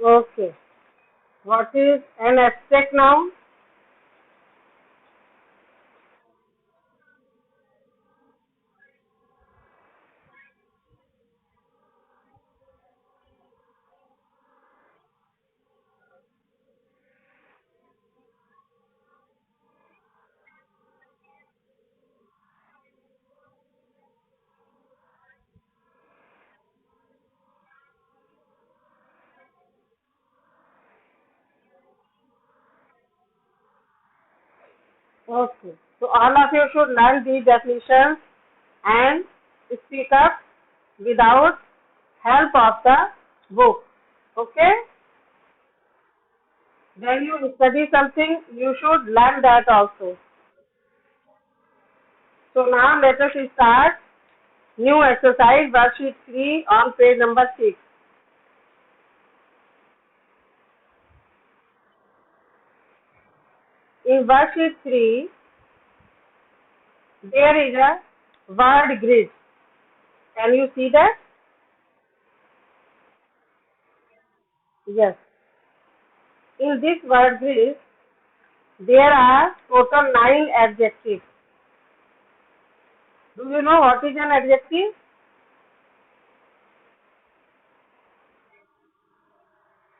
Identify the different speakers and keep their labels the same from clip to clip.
Speaker 1: Okay. What is an abstract noun? Okay. So all of you should learn these definitions and speak up without help of the book. Okay? When you study something, you should learn that also. So now let us start new exercise worksheet 3 on page number 6. In worksheet 3, there is a word grid. Can you see that? Yes. In this word grid, there are total 9 adjectives. Do you know what is an adjective?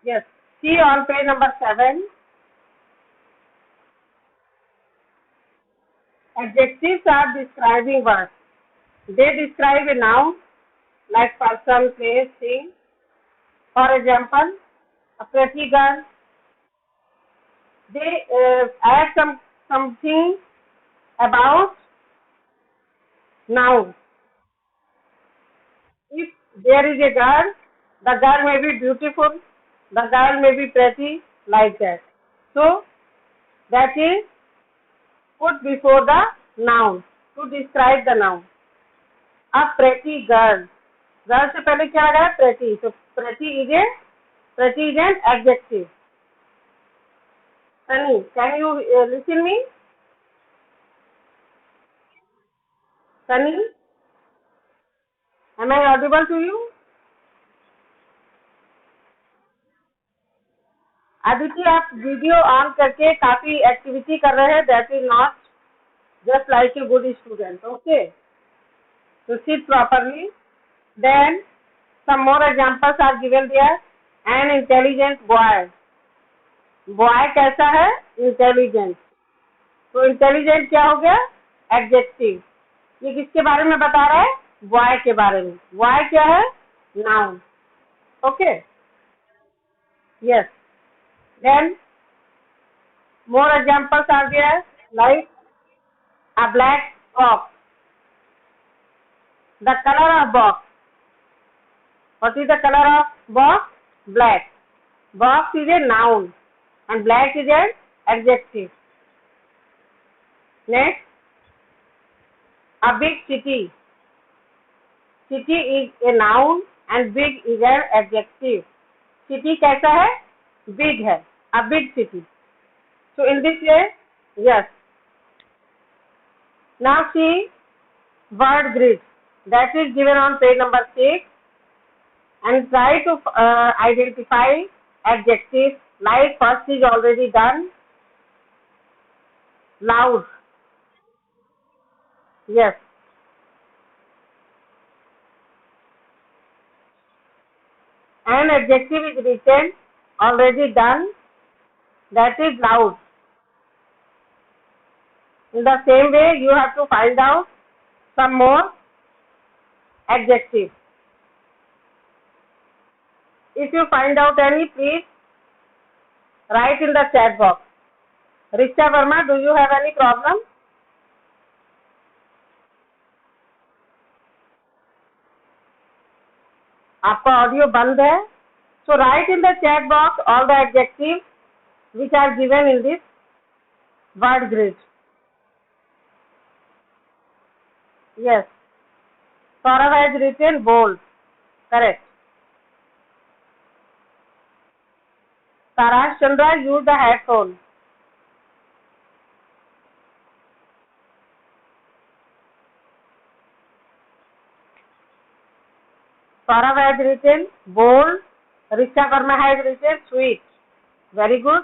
Speaker 1: Yes. See on page number 7. Adjectives are describing words. They describe a noun like person, place, thing. For example, a pretty girl. They add something about noun. If there is a girl, the girl may be beautiful, the girl may be pretty, like that. So that is put before the noun to describe the noun. A pretty girl. Girl से पहले क्या आ गया? Pretty. So pretty is an adjective. Sunny, can you listen me? Sunny, am I audible to you? Aditya आप video on करके काफी activity कर रहे हैं. That is not just like a good student. Okay, तो sit properly. Then some more examples are given there. An intelligent boy. Boy कैसा है? Intelligent. तो इंटेलिजेंट क्या हो गया? एडजेक्टिव. ये किसके बारे में बता रहा है? बॉय के बारे में. बॉय क्या है? Noun. Okay, yes. Then more examples are there, like a black box. The color of box. What is the color of box? Black. Box is a noun and black is an adjective. Next, a big city. City is a noun and big is an adjective. City कैसा है? Big है. A big city. So in this way, yes. Now see word grid that is given on page number 6 and try to identify adjectives. Like first is already done. Loud. Yes. An adjective is written, already done. That is loud. In the same way, you have to find out some more adjectives. If you find out any, please write in the chat box. Richa Verma, do you have any problem? आपका audio बंद है. So write in the chat box all the adjectives which are given in this word grid. Yes. Saurav has written bold. Correct. Sarash Chandra, use the headphone. Saurav has written bold. Richa Verma has written sweet. Very good.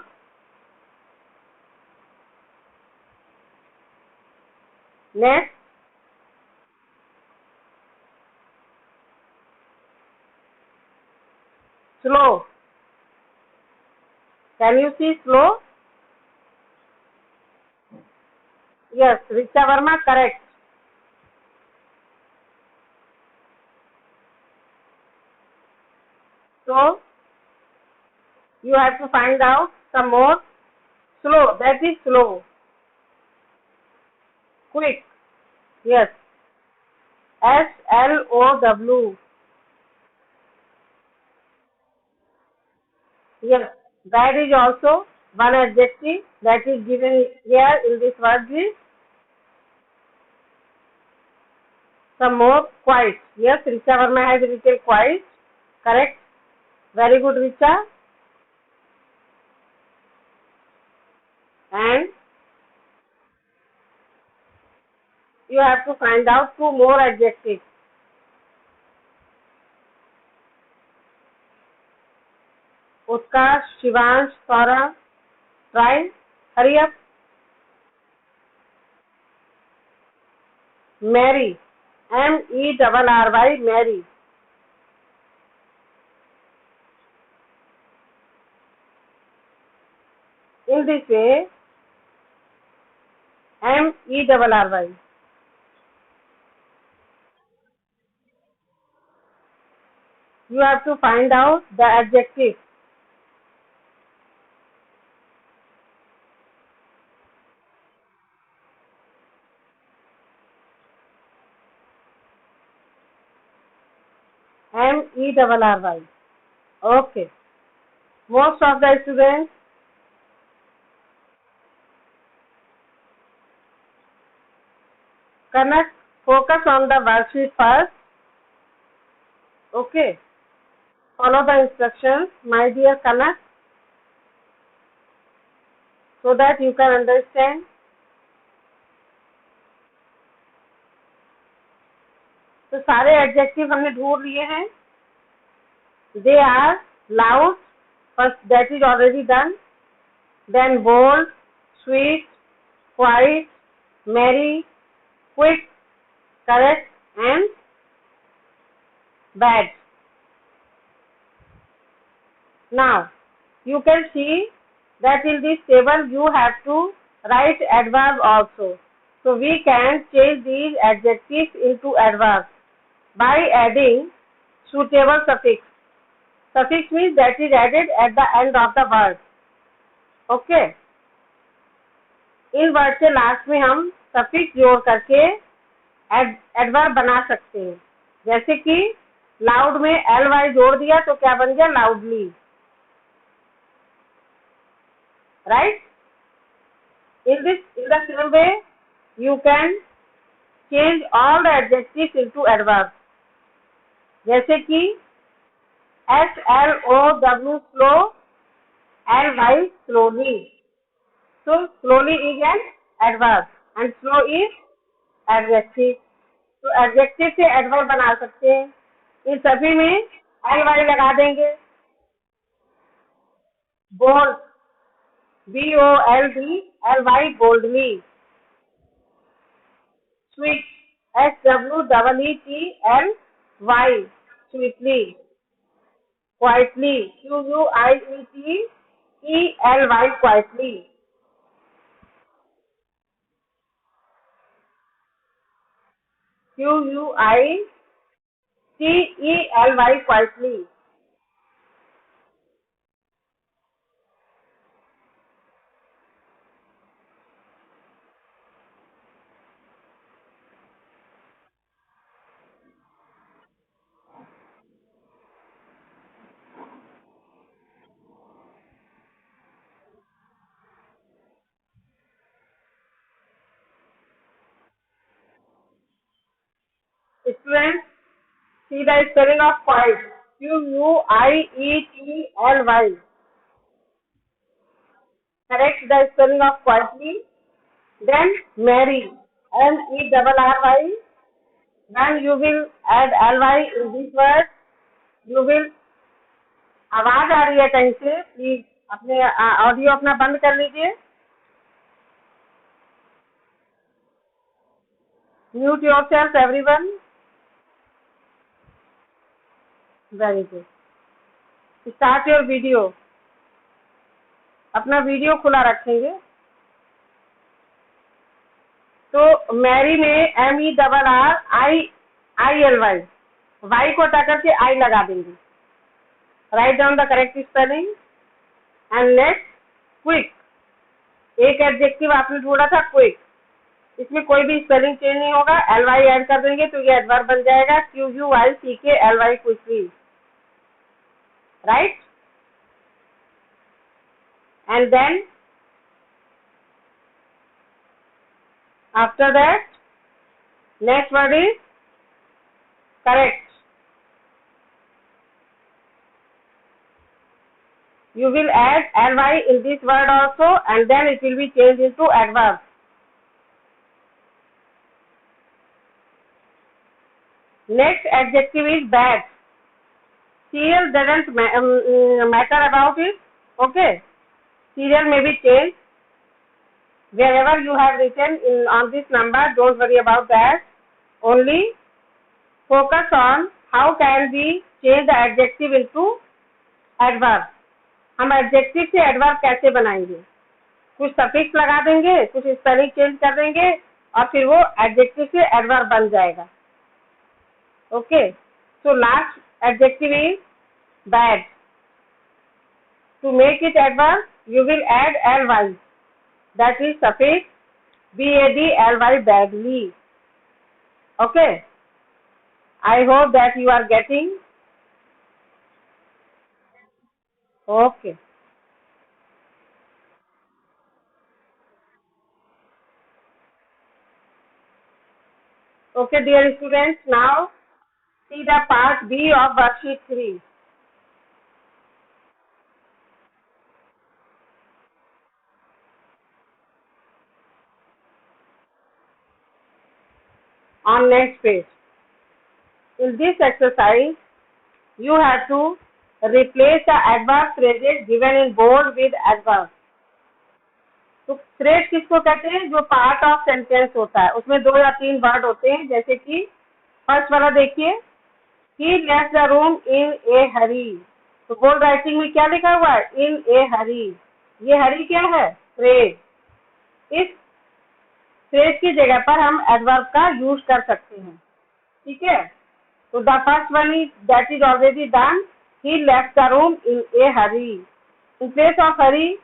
Speaker 1: Next, slow. Can you see slow? Yes, Richa Verma, correct. So, you have to find out some more. Slow, that is slow. Quick, yes. slow. Yes, that is also one adjective that is given here in this word is some more quiet. Yes, Richa Verma has written quiet. Correct. Very good, Richa. And you have to find out two more adjectives. Utkarsh, Shivansh, Saurabh, try. Hurry up. Mary. Merry. Mary. In this way, Merry. You have to find out the adjective. Merry. Okay. Most of the students connect, focus on the worksheet first. Okay. Follow the instructions, my dear Kanak, so that you can understand. तो सारे adjective हमने ढूंढ लिए हैं. They are loud, first that is already done. Then bold, sweet, quiet, merry, quick, correct and bad. Now you can see that in this table you have to write adverb also. So we can change these adjectives into adverbs by adding suitable suffix. Suffix means that is added at the end of the word. Okay. In word से last में हम suffix जोड़ करके adverb बना सकते हैं. जैसे कि लाउड में ly जोड़ दिया तो क्या बन गया? Loudly. Right. In the same way you can change all the adjectives into adverbs. जैसे कि slow, slow, ly slowly. So slowly is an adverb and slow is adjective. तो adjective से adverb बना सकते हैं. इन सभी में ly लगा देंगे. Bold, boldly, boldly. Sweet, sweetly. Sweetly. Quietly, quietly. Quietly. Quietly. Students, see the spelling of quiet. Quietly. Correct the spelling of quietly. Then Mary, Merry. Then you will add ly in this word. You will आवाज आ रही है कहीं से, please अपने audio अपना बंद कर लीजिए, mute yourself everyone. Very good, start your video. अपना वीडियो खुला रखेंगे। तो मैरी में MERRILY, वाई को हटा करके आई लगा देंगे। Write down the correct spelling and next quick. एक एडजेक्टिव आपने ढूंढा था क्विक, इसमें कोई भी स्पेलिंग चेंज नहीं होगा, LY ऐड कर देंगे तो ये एडवर्ब बन जाएगा, QUICKLY quickly. Right, and then after that next word is correct. You will add ly in this word also, and then it will be changed into adverb. Next adjective is bad. Serial doesn't matter about it. Okay, serial may be changed. Wherever you have written on this number, don't worry about that. Only focus on how can we change the adjective into adverb. हम adjective से adverb कैसे बनाएंगे? कुछ suffix लगा देंगे, कुछ spelling change कर देंगे और फिर वो एडजेक्टिव से एडवर्ब बन जाएगा। Okay, so last adjective is bad. To make it adverb you will add ly, that is suffix BADLY, badly. Okay, I hope that you are getting. Okay. Okay, dear students, now see the part B of worksheet 3. On next page. In this exercise, you have to replace the adverb phrases given in bold with adverb. तो phrase किसको कहते हैं? जो part of sentence होता है, उसमें 2 या 3 word होते हैं। जैसे कि फर्स्ट वाला देखिए, ही लेफ्ट द रूम इन ए हरी। तो बोल्ड राइटिंग में क्या लिखा हुआ है? इन ए हरी। ये हरी क्या है? फ्रेज। इस फ्रेज की जगह पर हम एडवर्ब का यूज कर सकते हैं। ठीक है, तो the first one is that is already done, he left the room in A Hari. In place of Hari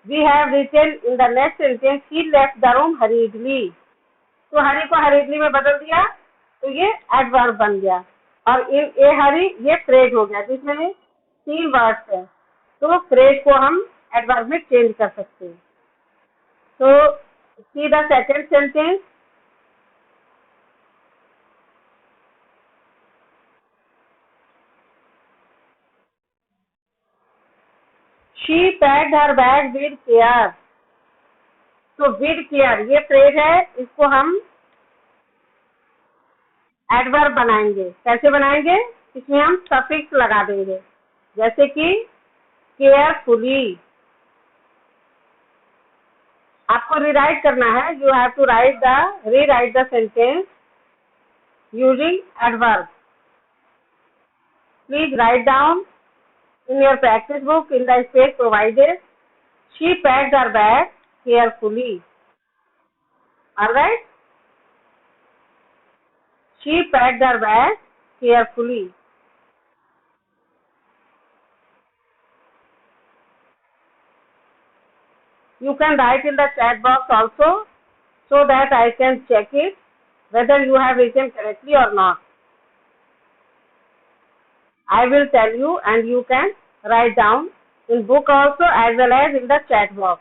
Speaker 1: we have written in the next sentence he left the room hurriedly. तो हरी को hurriedly में बदल दिया तो ये adverb बन गया, और इन ए हरी ये फ्रेज हो गया जिसमें 3 वर्ड्स है। तो फ्रेज को हम एडवर्ब में चेंज कर सकते हैं। तो see the second sentence, she packed her bag with care. तो with care ये फ्रेज है, इसको हम एडवर्ब बनाएंगे। कैसे बनाएंगे? इसमें हम सफिक्स लगा देंगे, जैसे कि केयरफुली। आपको रीराइट करना है, you have to rewrite the sentence using adverb. Please write down in your practice book in the space provided. She packed her bag carefully. Alright? She packed her bag carefully. You can write in the chat box also so that I can check it whether you have written correctly or not. I will tell you and you can write down in book also as well as in the chat box.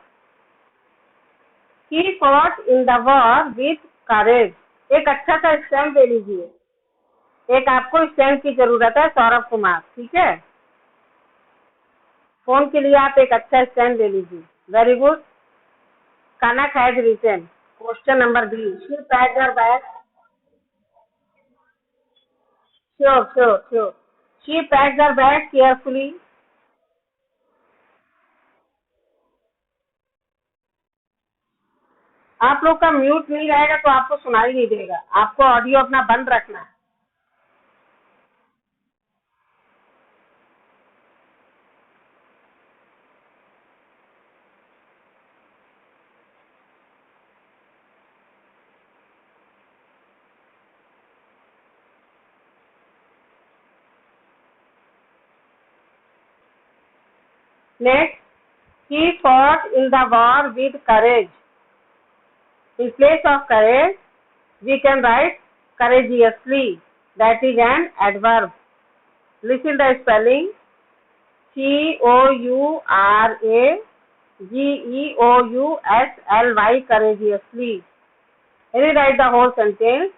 Speaker 1: He fought in the war with courage. एक अच्छा सा stamp दे लीजिए। एक आपको stamp की जरूरत है, सौरभ कुमार। ठीक है, फोन के लिए आप एक अच्छा स्टैम्प दे लीजिए। Very good. Kanak has written question number B. She packed her bag. Sure. She packed her bag carefully. आप लोग का म्यूट नहीं रहेगा तो आपको सुनाई नहीं देगा, आपको ऑडियो अपना बंद रखना है। Next, he fought in the war with courage. In place of courage, we can write courageously. That is an adverb. Listen the spelling. Courageously. Courageously. Rewrite the whole sentence.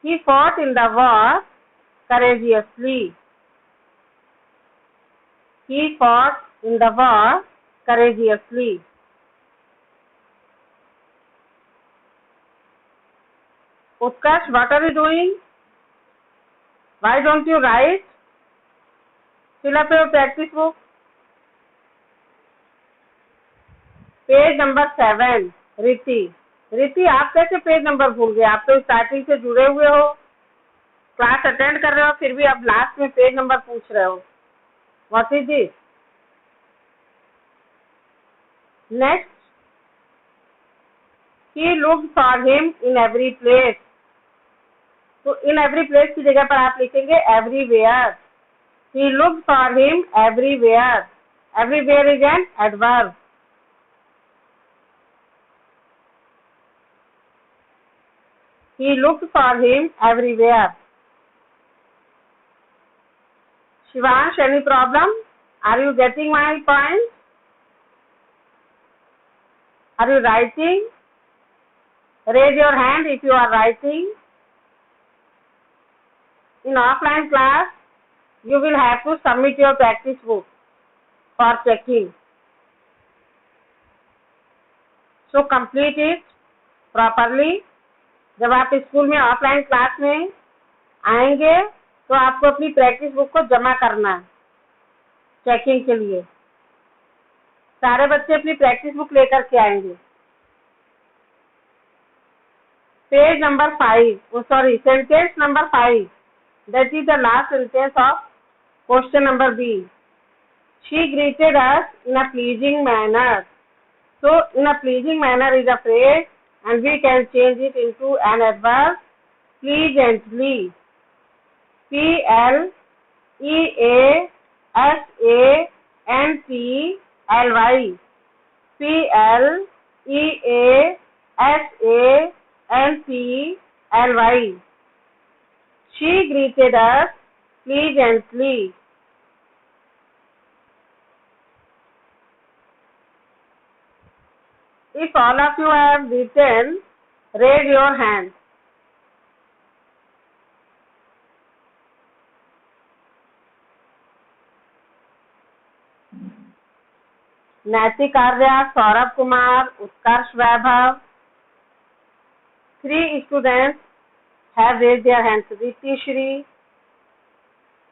Speaker 1: He fought in the war courageously. He fought in the war courageously. Utkarsh, what are you doing? Why don't you write? Fill up your practice book. Page number 7. रिति आप कैसे page number भूल गए? आप तो starting से जुड़े हुए हो, क्लास अटेंड कर रहे हो, फिर भी अब लास्ट में पेज नंबर पूछ रहे हो. What is this? Next, he looked for him in every place. तो इन एवरी प्लेस की जगह पर आप लिखेंगे everywhere. He looked for him everywhere. Everywhere is an adverb. He looked for him everywhere. Shivansh, any problem? Are you getting my point? Are you writing? Raise your hand if you are writing. In offline class, you will have to submit your practice book for checking. So complete it properly. जब आप school में offline class में आएंगे तो आपको अपनी practice book को जमा करना है चेकिंग के लिए. सारे बच्चे अपनी प्रैक्टिस बुक लेकर के आएंगे. Page number 5, sentence number 5. That is the last sentence of question number B. She greeted us in a pleasing manner. So in a pleasing manner is a phrase and we can change it into an adverb pleasantly. Pleasantly. Pleasantly. She greeted us pleasantly. If all of you have written, raise your hand. नैतिक आर्या, सौरभ कुमार, उत्कर्ष वैभव. 3 students have raised their hands. Riti Shri.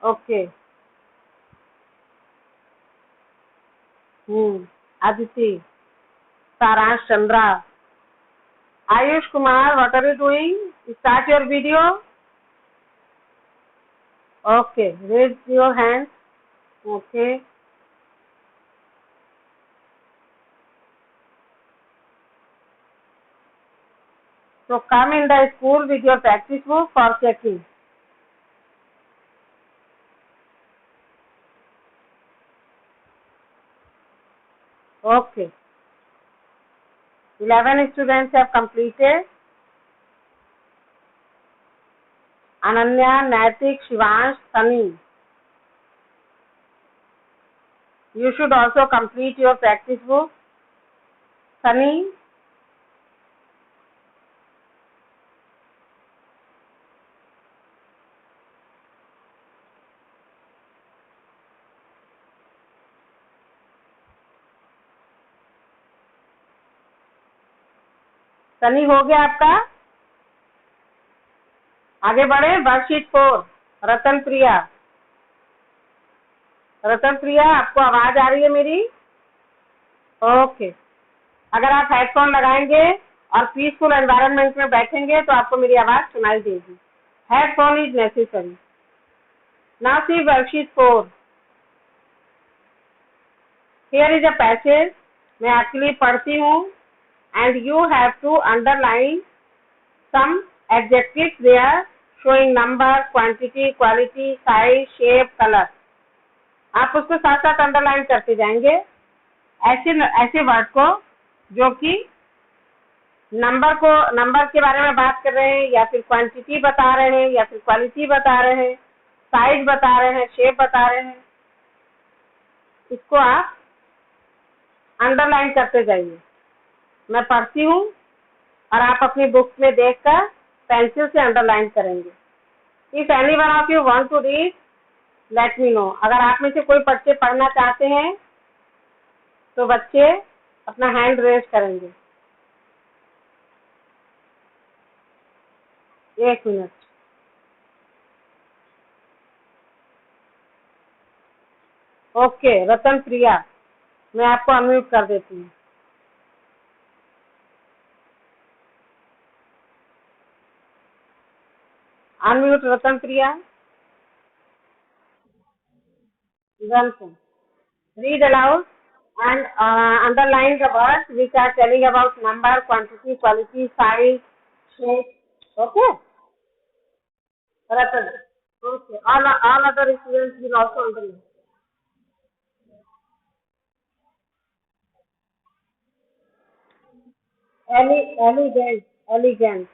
Speaker 1: Okay. Aditi. Saransh Chandra. Ayush Kumar, what are you doing? Start your video. Okay, raise your hand. Okay. So come in the school with your practice book for checking. Okay. 11 students have completed. Ananya, Naitik, Shivansh, Sunny. You should also complete your practice book. Sunny. Sunny हो गया आपका? आगे बढ़े. Worksheet 4. रतन प्रिया. रतन प्रिया, आपको आवाज आ रही है मेरी? ओके. अगर आप हेडफोन लगाएंगे और पीसफुल एनवायरनमेंट में बैठेंगे तो आपको मेरी आवाज सुनाई देगी. Headphone is necessary. Now see worksheet 4. Here is a passage. मैं आपके लिए पढ़ती हूँ and you have to underline some adjectives there showing number, quantity, quality, size, shape, color. आप उसको साथ साथ अंडरलाइन करते जाएंगे ऐसे वर्ड को जो कि नंबर के बारे में बात कर रहे हैं, या फिर क्वांटिटी बता रहे हैं, या फिर क्वालिटी बता रहे हैं, साइज बता रहे हैं, शेप बता रहे हैं. इसको आप अंडरलाइन करते जाइए. मैं पढ़ती हूँ और आप अपनी बुक में देखकर पेंसिल से अंडरलाइन करेंगे. If any one of you want to read, let me know. अगर आप में से कोई बच्चे पढ़ना चाहते हैं तो बच्चे अपना हैंड रेज करेंगे. 1 मिनट. ओके रतन प्रिया, मैं आपको अनम्यूट कर देती हूँ. Unmute Ratan Priya. Welcome. Read aloud and underline the words which are telling about number, quantity, quality, size, shape. Okay? Ratan. Okay. All other students will also underline. Elegant. Elegant.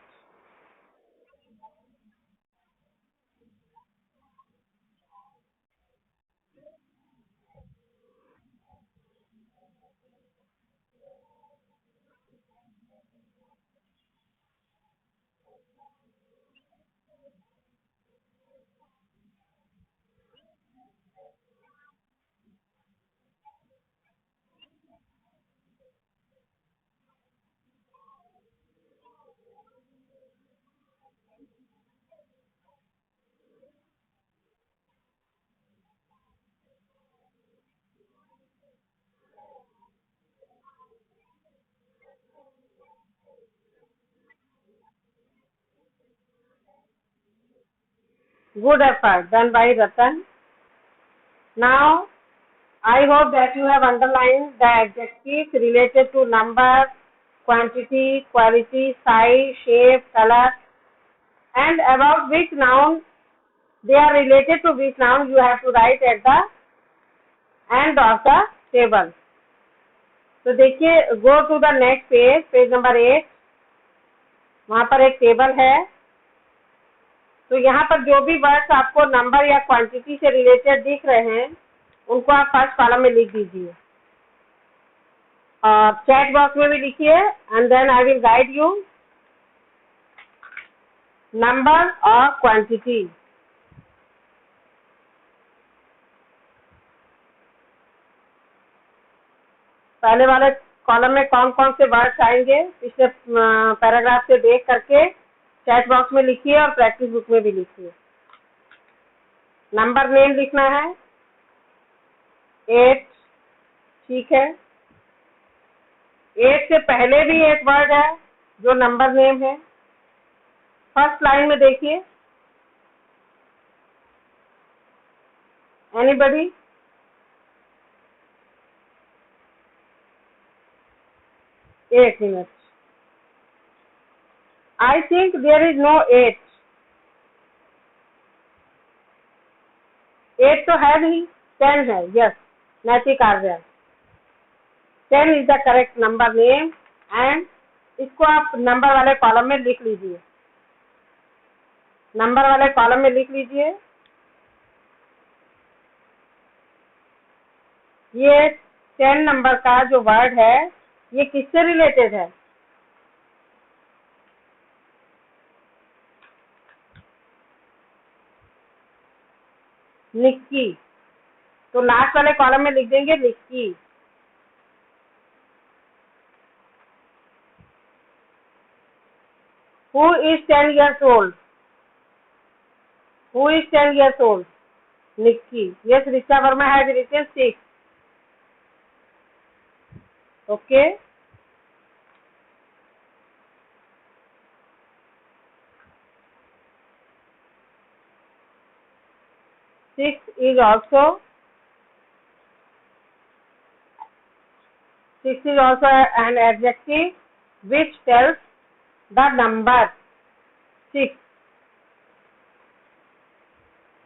Speaker 1: Good effort done by Ratan. Now, I hope that you have underlined the adjectives related to number, quantity, quality, size, shape, color, and about which noun they are related to which noun you have to write at the end of the table. तो देखिए, go to the next page, page number 8. वहां पर एक table है. तो यहाँ पर जो भी वर्ड्स आपको नंबर या क्वांटिटी से रिलेटेड दिख रहे हैं उनको आप फर्स्ट कॉलम में लिख दीजिए और चैट बॉक्स में भी लिखिए and then I will guide you number और क्वांटिटी. पहले वाले कॉलम में कौन कौन से वर्ड्स आएंगे पिछले पैराग्राफ से देख करके चैट बॉक्स में लिखिए और प्रैक्टिस बुक में भी लिखिए. नंबर नेम लिखना है 8. ठीक है. 8 से पहले भी एक वर्ड है जो नंबर नेम है. फर्स्ट लाइन में देखिए. एनीबडी? एक minute. I think there is no 8. 8 तो है नहीं, 10 है. यस, नैतिक आर्य. 10 is the correct number name and इसको आप नंबर वाले कॉलम में लिख लीजिए. नंबर वाले कॉलम में लिख लीजिए. ये 10 नंबर का जो वर्ड है ये किससे रिलेटेड है? निक्की. तो लास्ट वाले कॉलम में लिख देंगे Nikki. Who is 10 years old? Who is 10 years old? Nikki. Yes, Richa Verma has written 6. Okay. 6 is also an adjective which tells the number 6.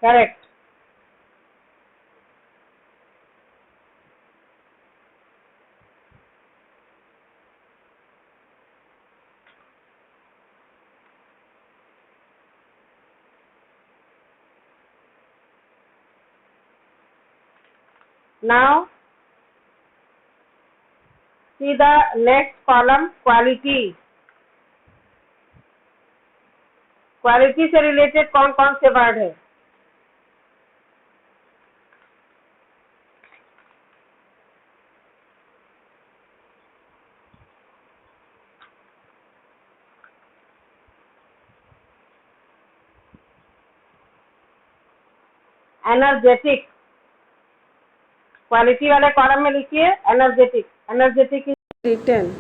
Speaker 1: Correct. Now see the next column, quality. Quality से related कौन कौन से word है? Energetic, quality वाले column में लिखिए energetic. Energetic is written.